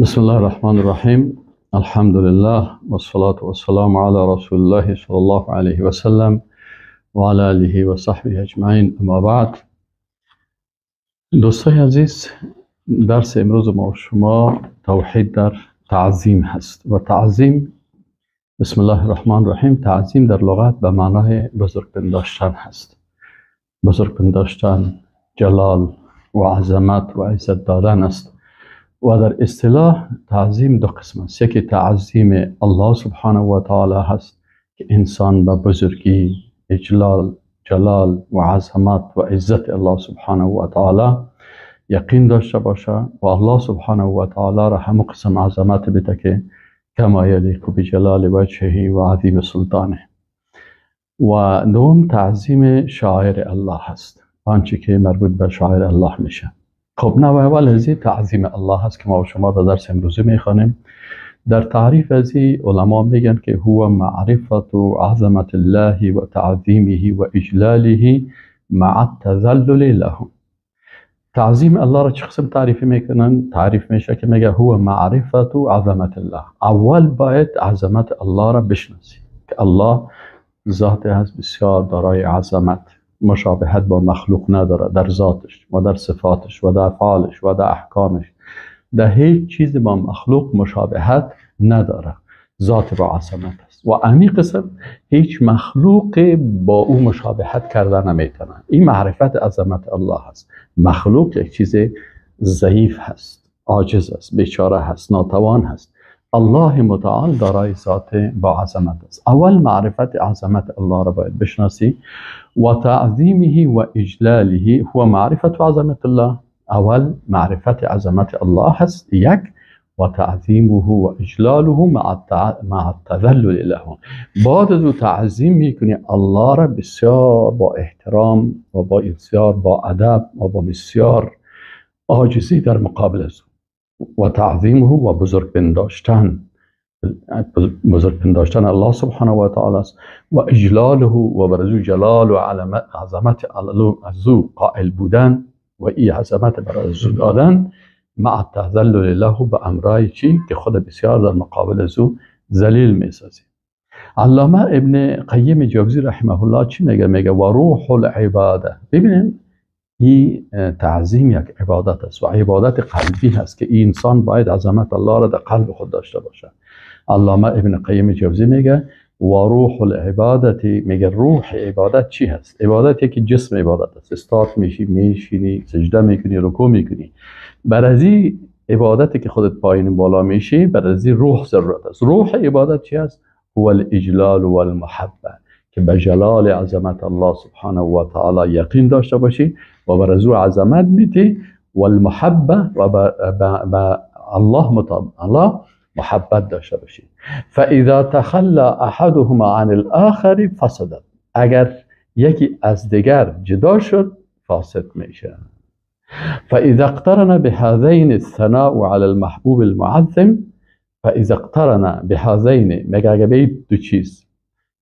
بسم الله الرحمن الرحيم. الحمد لله والصلاة والسلام على رسول الله صلى الله عليه وسلم وعلى آله و صحبه اجمعین. اما بعد، دوستای عزیز، درس امروز ما و شما توحید در تعظیم هست و تعظیم، بسم الله الرحمن الرحیم، تعظیم در لغت به معنای بزرگ پنداشتن هست. بزرگ پنداشتن، جلال و عظمت و عزت دادن است. و در اصطلاح تعظیم دو قسم است. یکی تعظیم الله سبحانه و تعالی هست که انسان به بزرگی، اجلال، جلال و عظمت و عزت الله سبحانه و تعالی یقین داشته باشه و الله سبحانه و تعالی را همه قسم عظمت بده که کما یلیق بجلال وجهه و عظیم سلطانه. و دوم تعظیم شاعر الله هست، آنچه که مربوط به شاعر الله میشه. خب، نوع اول از تعظیم الله هست که ما و شما در درس امروزی میخوانیم. در تعریف از علما میگن که هو معرفت و عظمت الله و تعظیمه و اجلاله مع التذلل له. تعظیم الله را چه قسم تعریف میکنن؟ تعریف میشه که میگه هو معرفت و عظمت الله. اول باید عظمت الله را بشناسی که الله ذات هست بسیار دارای عظمت، مشابهت با مخلوق نداره در ذاتش و در صفاتش و در افعالش و در احکامش. در هیچ چیز با مخلوق مشابهت نداره، ذات با عظمت است و عمیق است. هیچ مخلوق با او مشابهت کرده نمیتونه. این معرفت عظمت الله هست. مخلوق یک چیز ضعیف هست، عاجز است، بیچاره هست، ناتوان هست. الله متعال دارای ذات با عظمت است. اول معرفت عظمت الله را باید بشناسی و تعظیمه و اجلاله. هو معرفت عظمت الله. اول معرفت عظمت الله هست یک، و تعظیمه و اجلاله مع التذلل له. بعد از او تعظیم میکنی الله را بسیار با احترام و با بسیار با ادب و با بسیار عاجزی در مقابل از او. و تعظیمه و بزرگ پنداشتن الله سبحانه و تعالی است. و اجلاله و برزو جلال و عظمت از او قائل بودن و این عظمت برای از او دادن مع التذلل له، به امرای چی؟ که خود بسیار در مقابل از او ذلیل میسازی. علامه ابن قیم جوزی رحمه الله چی میگه؟ میگه و روح العباده. ببینید، این تعظیم یک عبادت است و عبادت قلبی هست که این انسان باید عظمت الله را در قلب خود داشته باشه. علامه ابن قیم جوزی میگه و روح العبادت، میگه روح عبادت چی هست؟ عبادت که جسم عبادت است، استاد میشی، میشینی، سجده میکنی، رکوع میکنی. برای عبادتی که خودت پایین بالا میشی، برای روح ضرورت است. روح عبادت چی هست؟ هو الاجلال و المحبه، که به جلال عظمت الله سبحانه و تعالی یقین داشته باشی و بر از او عظمت میتی و المحبه و به الله محبت داشته باشی. فاذا تخلى احدهما عن الاخر فسدت. اگر یکی از دیگر جدا شد فاسد میشه. فاذا اقترن بهذين الثناء على المحبوب المعظم. فاذا اقترن بهذين، مگه به دو چیز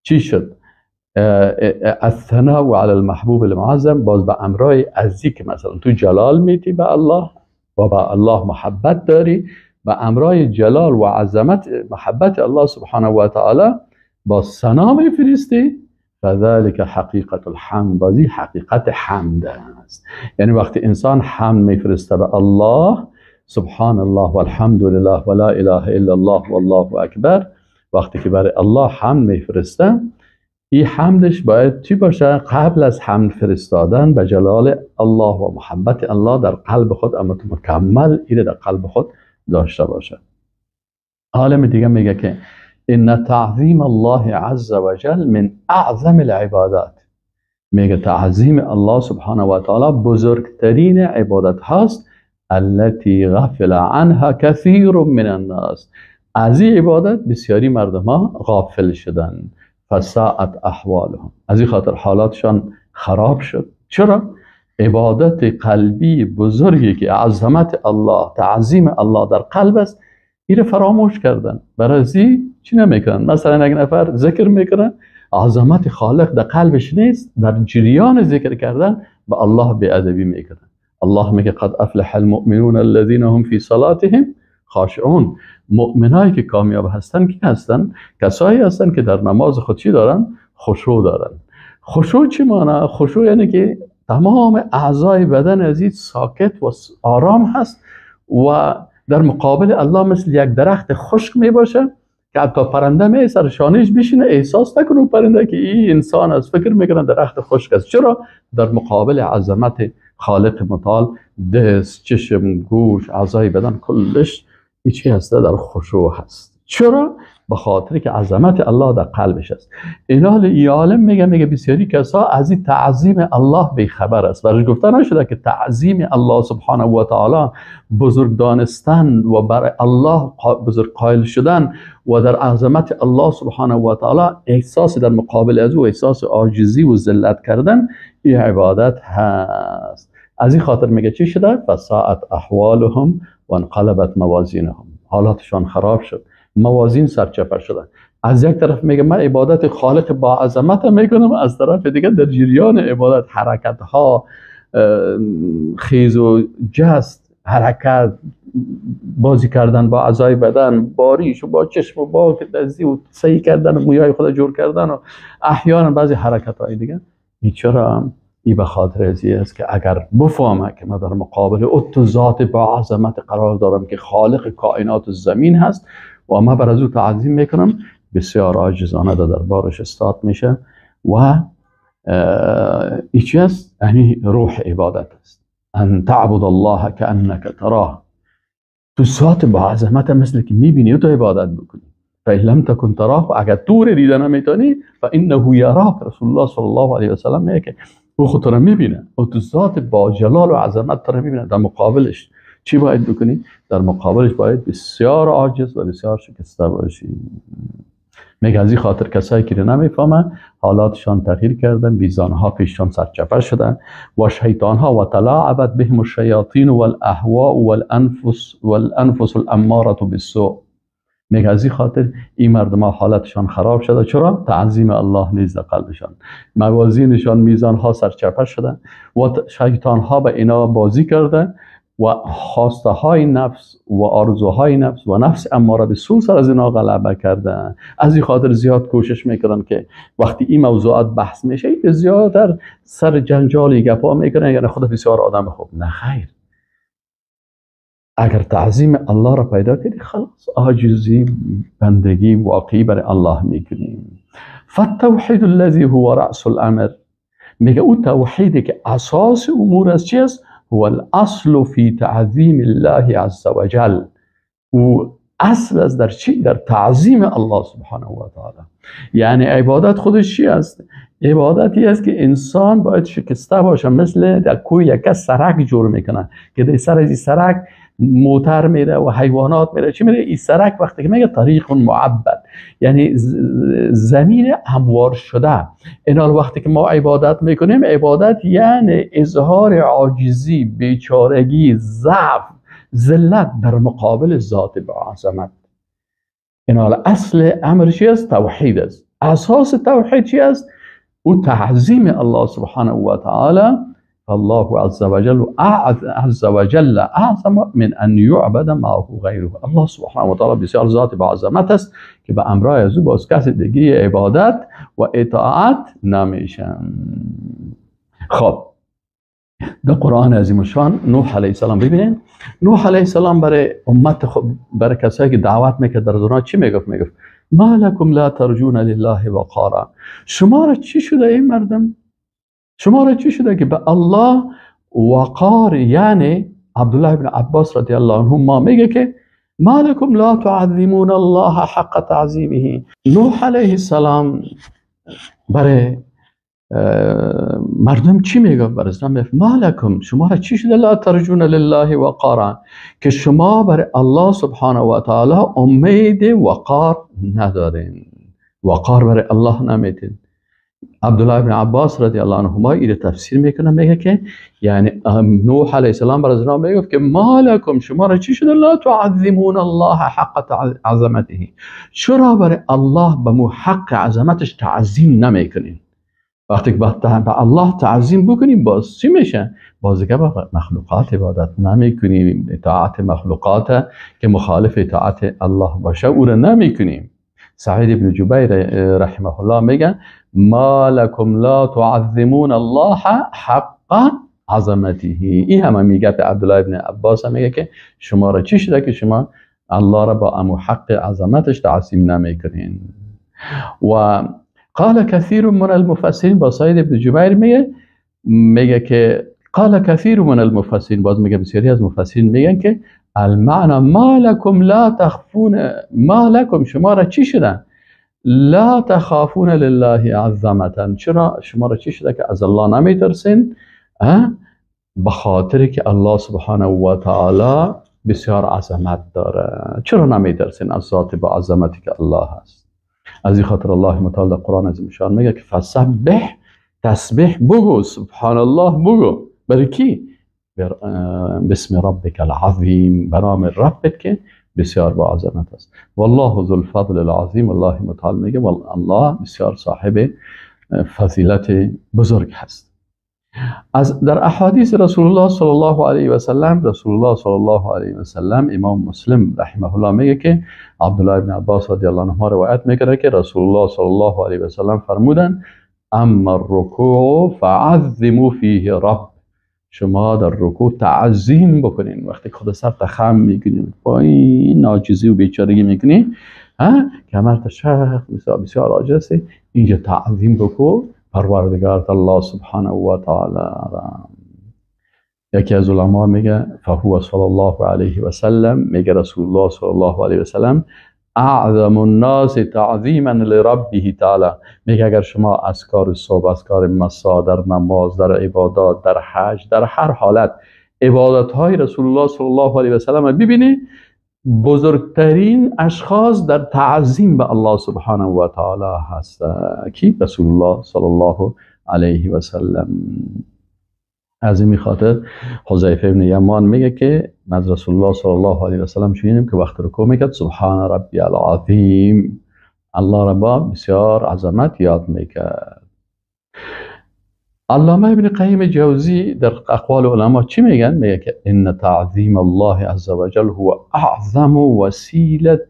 چی شد؟ الثناء على المحبوب المعظم، باز به امرای عزی که مثلا تو جلال میتی به الله و به الله محبت داری، به امرای جلال و عظمت محبت الله سبحانه و تعالی با ثنا میفرستی. فذلك حقیقت الحمد، بازی حقیقت حمد است. یعنی وقتی انسان حمد میفرسته به الله، سبحان الله والحمد لله ولا اله الا الله والله اکبر، وقتی که برای الله حمد میفرسته، این حمدش باید چی باشه؟ قبل از حمد فرستادن به جلال الله و محبت الله در قلب خود، اما مکمل این در قلب خود داشته باشه. عالم دیگه میگه که ان تعظیم الله عز وجل من اعظم العبادات. میگه تعظیم الله سبحانه و تعالی بزرگترین عبادت هاست. التي غفل عنها كثير من الناس. از این عبادت بسیاری مردم ها غافل شدن. فساءت احوالهم، از این خاطر حالاتشان خراب شد. چرا؟ عبادت قلبی بزرگی که عظمت الله، تعظیم الله در قلب است، این فراموش کردن. برای چی نمیکنن؟ مثلا یک نفر ذکر میکنه، عظمت خالق در قلبش نیست، در جریان ذکر کردن به الله بی‌ادبی میکنه. الله میگه قد افلح المؤمنون الذين هم في صلاتهم خاشعون. مؤمنایی که کامیاب هستن کی هستن؟ کسایی هستن که در نماز خود چی دارن؟ خشوع دارن. خشوع چی معنی؟ خشوع یعنی که تمام اعضای بدن عزیز ساکت و آرام هست و در مقابل الله مثل یک درخت خشک می باشه که حتی پرنده می سر شانهش بشینه احساس نکنه پرنده که این انسان است، فکر میکنه درخت خشک است. چرا؟ در مقابل عظمت خالق متعال دست، چشم، گوش، اعضای بدن کلش هیچی هسته در خشوع هست. چرا؟ به خاطر که عظمت الله در قلبش است. این حال ای عالم میگه بسیاری کسا از این تعظیم الله بیخبر است. برش گفته نشده که تعظیم الله سبحانه و تعالی، بزرگ دانستن و برای الله بزرگ قائل شدن و در عظمت الله سبحانه و تعالی احساس در مقابل از او احساس عاجزی و ذلت کردن، این عبادت هست. از این خاطر میگه چی شده؟ فساءت احوالهم و انقلبت موازینهم. حالاتشان خراب شد، موازین سرچپه شدن. از یک طرف میگه من عبادت خالق با عظمت میکنم، از طرف دیگه در جریان عبادت حرکت ها، خیز و جست، حرکت، بازی کردن با اعضای بدن، باریش و با چشم و با دزدی و سعی کردن و مویای خود جور کردن و احیانا بعضی حرکت های دیگه. چرا؟ این به خاطر ازی است که اگر بفهمه که من در مقابل اتو ذات با عظمت قرار دارم که خالق کائنات زمین هست و من بر از او تعظیم میکنم، بسیار عاجزانه در بارش استاد میشه و ایچی است؟ یعنی روح عبادت است. ان تعبد الله کانک تراه. تو ذات با عظمت مثل که میبینی تو عبادت بکنی. فإن لم تكن تراه، و اگر دور دیدن نمیتونی فإنه یراک. رسول الله صلی الله علیه و سلم میگه که او خود تو را میبینه، او تو ذات با جلال و عظمت تو را میبینه. در مقابلش چی باید بکنی؟ در مقابلش باید بسیار عاجز و بسیار شکسته باشی. میگه از این خاطر کسایی که نمیفهمن حالاتشان تغییر کردن، میزانها پیششان سرچپه شدن و شیطانها و تلاعبت بهم الشیاطین والاهواء والانفس الاماره بالسوء. میگه از این خاطر این مردم ها حالتشان خراب شده. چرا؟ تعظیم الله نیز در قلبشان، موازینشان میزانها سرچپه شدن و شیطان ها به اینا بازی کردن و خواسته های نفس و آرزوهای نفس و نفس اماره به سو سر از اینا غلبه کردن. از این خاطر زیاد کوشش میکنن که وقتی این موضوعات بحث میشه زیادتر سر جنجالی گپا میکنن، یعنی خود بسیار آدم خوب. نه خیر، اگر تعظیم الله را پیدا کردی خلاص عاجزی بندگی واقعی برای الله میکنیم. فالتوحید الذی هو رأس الامر. میگه او توحیدی که اساس امور است چی است؟ هو الاصل فی تعظیم الله عز وجل. او اصل است در چی؟ در تعظیم الله سبحانه و تعالی. یعنی عبادت خودش چی است؟ عبادتی است که انسان باید شکسته باشه، مثل در کوی یک سرک جور میکنن که در سر از سرک موتر میره و حیوانات میره. چی میره؟ این سرک وقتی که میگه طریق معبد، یعنی زمین هموار شده. اینا وقتی که ما عبادت میکنیم، عبادت یعنی اظهار عاجزی، بیچارگی، ضعف، ذلت در مقابل ذات با عظمت. اینا اصل امر چی است؟ توحید است. اساس توحید چی است؟ او تعظیم الله سبحانه و تعالی. الله عز وجل اعظم من ان یعبد معه غیره. الله سبحانه و تعالی بسیار ذات با عظمت است که به امرای از او باز کسی دیگه عبادت و اطاعت نمیشن. خب در قرآن عظیم الشان نوح علیه السلام ببینید. نوح علیه السلام برای امت برای کسایی که دعوت میکرد در دنیا چی میگفت؟ ما لکم لا ترجون لله وقارا. شما را چی شده این مردم؟ شما را چی شده که به الله وقار؟ یعنی عبدالله بن عباس رضی الله عنهما میگه که ما لکم لا تعظمون الله حق تعظیمه. نوح علیه السلام برای مردم چی میگه؟ برای اسلام ما لکم، شما را چی شده لا ترجون لله وقارا، که شما برای الله سبحانه و تعالی امید وقار ندارین، وقار برای الله نمیدین. عبدالله بن عباس رضی الله عنهما این تفسیر میکنه، میگه که یعنی نوح علیه السلام برای اسلام میگه که ما لکم، شما را چی شده لا تعظمون الله حق عظمته، چرا برای الله به حق عظمتش تعظیم نمیکنین؟ وقتی که به الله تعظیم بکنیم باز چی میشه؟ باز دیگه به مخلوقات عبادت نمیکنیم، اطاعت مخلوقات که مخالف اطاعت الله باشه او را نمیکنیم. سعید بن جبیر رحمه الله میگه ما لکم لا تعظمون الله حق عظمته. این همه میگه به عبدالله ابن عباس، میگه که شما را چی شده که شما الله را با امو حق عظمتش تعظیم نمیکنین؟ و قال كثير من المفسرین، با سعید ابن جبیر میگه که قال كثير من المفسرین، باز میگه بسیاری از مفسرین میگن که المعنى ما لكم لا تخفون، ما لكم شما را چی شده؟ لا تخافون لله عظمتا، چرا شما را چی شده که از الله نمیترسین؟ به خاطر که الله سبحانه و تعالی بسیار عظمت داره. چرا نمیترسین از ذات با عظمتی که الله هست؟ از این خاطر الله متعال در قرآن عظیم شان میگه که فسبح، تسبیح بگو، سبحان الله بگو. برای کی؟ بسم ربک العظیم، به نام ربت که بسیار با عظمت است. والله ذو الفضل العظیم، الله متعال میگه الله بسیار صاحب فضیلت بزرگ هست. از در احادیث رسول الله صلی الله علیه و سلم، رسول الله صلی الله علیه و سلم، امام مسلم رحمه الله میگه که عبدالله ابن عباس رضی الله عنهما روایت میکنه که رسول الله صلی الله علیه و سلم فرمودن اما الرکوع فعظموا فیه رب، شما در رکوع تعظیم بکنین. وقتی خود سر تخم میکنین، پایین ناچیزی و بیچارگی میکنین، کمرت شخ بسیار عاجزی، اینجا تعظیم بکن پروردگار الله سبحانه و تعالی. یکی از علما میگه فهو صلی الله علیه و سلم، میگه رسول الله صلی الله علیه و سلم اعظم الناس تعظیما لربه تعالی، میگه اگر شما اذکار صبح، اذکار مسا، در نماز، در عبادات، در حج، در هر حالت عبادت های رسول الله صلی الله علیه و سلم ببینید، بزرگترین اشخاص در تعظیم به الله سبحانه و تعالی هست کی؟ رسول الله صلی الله علیه و سلم. از این خاطر حذیفه ابن یمان میگه که از رسول الله صلی الله علیه و سلم شنیدیم که وقت رکوع میکرد سبحان ربی العظیم، الله را با بسیار عظمت یاد میکرد. علامه ابن قیم جوزی در اقوال علما چی میگن؟ میگه که ان تعظیم الله عز وجل هو اعظم وسیله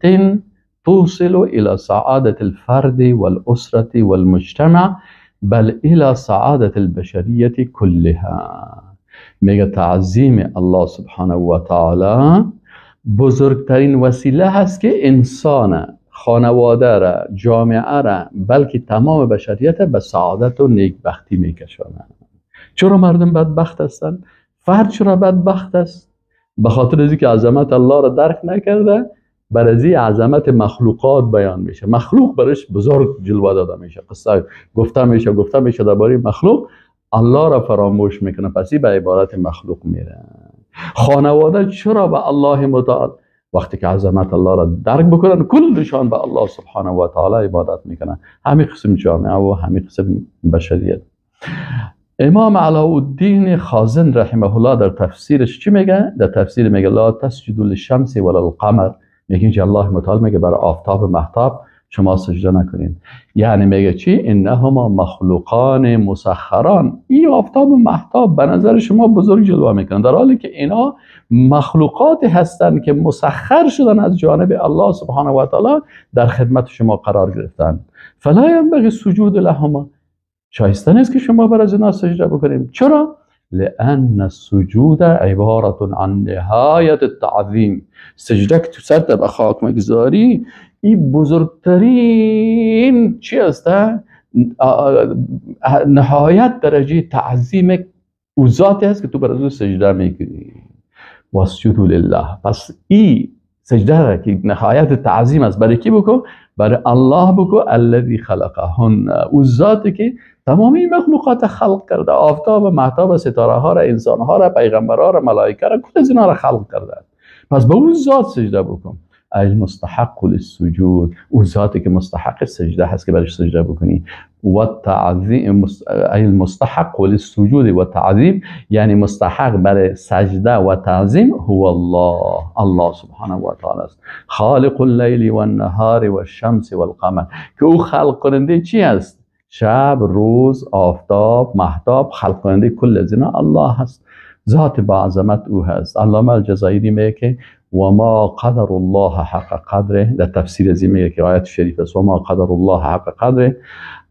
توصل الى سعادة الفرد والاسره والمجتمع بل الى سعادة البشریه کلها. میگه تعظیم الله سبحانه و تعالی بزرگترین وسیله هست که انسان، خانواده را، جامعه را، بلکه تمام بشریت به سعادت و نیکبختی میکشانند. چرا مردم بدبخت هستند؟ فرد چرا بدبخت است؟ به خاطر از اینکه عظمت الله را درک نکرده، بر از این عظمت مخلوقات بیان میشه، مخلوق برش بزرگ جلوه داده میشه، قصه گفته میشه درباره مخلوق، الله را فراموش میکنه، پس به عبادت مخلوق میره. خانواده چرا به الله متعال وقتی که عظمت الله را درک بکنن کلشان به الله سبحانه و تعالی عبادت میکنن، همین قسم جامعه و همین قسم بشریت. امام علاءالدین خازن رحمه الله در تفسیرش چی میگه؟ در تفسیر میگه لا تسجدوا للشمس ولا القمر، میگه که الله متعال میگه برای آفتاب و مهتاب شما سجده نکنین. یعنی میگه چی؟ انهما مخلوقان مسخران، این آفتاب و مهتاب به نظر شما بزرگ جلوه میکنن، در حالی که اینا مخلوقاتی هستند که مسخر شدن از جانب الله سبحانه و تعالی، در خدمت شما قرار گرفتن. فلا ینبغی السجود لهما، شایسته نیست که شما بر از اینا سجده بکنیم. چرا؟ لأن السجود عبارت عن نهایت التعظیم، سجده که تو سرت به خاک مگذاری، این بزرگترین چی است؟ نهایت درجه تعظیم او ذاتی است که تو بر از او سجده میکنی. واسجدوا لله، پس این سجده را که نهایت تعظیم است برای کی بکن؟ برای الله بکن، الذی خلقهن، او ذاتی که تمامی مخلوقات خلق کرده، آفتاب و مهتاب، ستاره ها را، انسان ها را، پیغمبر ها را، ملائکه را، کل از اینا را خلق کرده. پس به اون ذات سجده بکن. المستحق للسجود، او ذاتی که مستحق سجده هست که برش سجده بکنی. و تعظیم، المستحق للسجود و تعظیم، یعنی مستحق برای سجده و تعظیم هو الله، الله سبحانه و تعالی است. خالق اللیل و النهار و الشمس و القمر، که او خلق کننده چی است؟ شب، روز، آفتاب، مهتاب، خلق کننده کل از اینا الله هست. ذات با عظمت او هست. علامه الجزائری میگه که و ما قدر الله حق قدره، در تفسیر ازی میگه که آیت شریف است و ما قدر الله حق قدره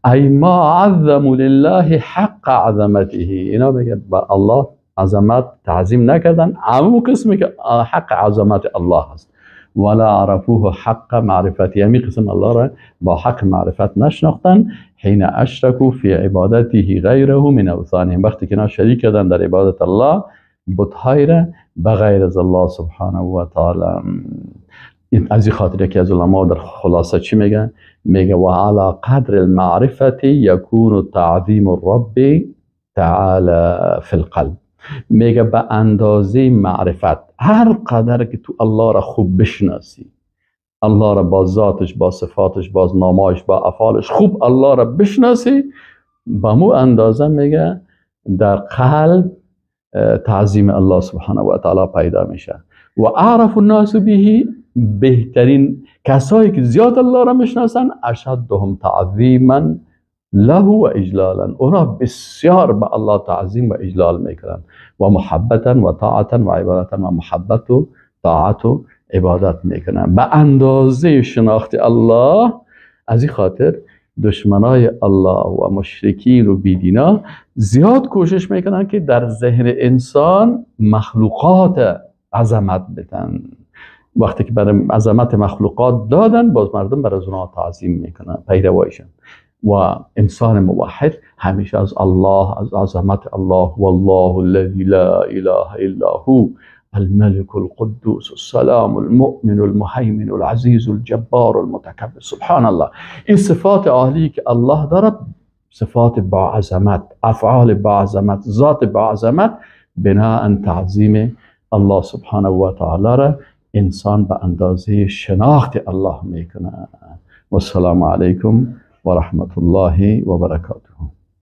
ای ما عظم لله حق عظمته. اینا میگه با الله عظمت تعظیم نکردن همون قسمی که حق عظمت الله هست. ولا عرفوه حق معرفتی، همین قسم الله را با حق معرفت نشناختن. حین اشرکوا فی عبادته غیره من اوثانهم، وقتی که اینا شریک کردن در عبادت الله بت‌های را بغیر از الله سبحانه و تعالی. از این خاطر که از علما در خلاصه چی میگن؟ میگه و علی قدر المعرفت یکون تعظیم الرب تعالی فی القلب. میگه به اندازه معرفت، هر قدر که تو الله را خوب بشناسی، الله را با ذاتش، با صفاتش، با نامایش، با افعالش خوب الله را بشناسی، با مو اندازه میگه در قلب تعظیم الله سبحانه و تعالی پیدا میشه. و اعرف الناس به، بهترین کسایی که زیاد الله را میشناسن اشدهم تعظیما له و اجلالا، اونا بسیار به الله تعظیم و اجلال میکنن و محبتا و طاعتا و عبادتا و محبت و طاعت و عبادت میکنن به اندازه شناخت الله. از این خاطر دشمنای الله و مشرکین و بیدینا زیاد کوشش میکنن که در ذهن انسان مخلوقات عظمت بدن. وقتی که برای عظمت مخلوقات دادن، باز مردم برای اونها تعظیم میکنن، پیروایشن. و انسان موحد همیشه از الله، از عظمت الله، والله الذی لا اله الا هو الملك القدوس السلام المؤمن المهيمن العزيز الجبار المتكبر. سبحان الله، این صفات عالی که الله دارد، صفات با عظمت، افعال با عظمت، ذات با عظمت، بناء تعظیم الله سبحانه و تعالی را انسان به اندازه شناخت الله میکنه. و السلام علیکم و رحمت الله و برکاته.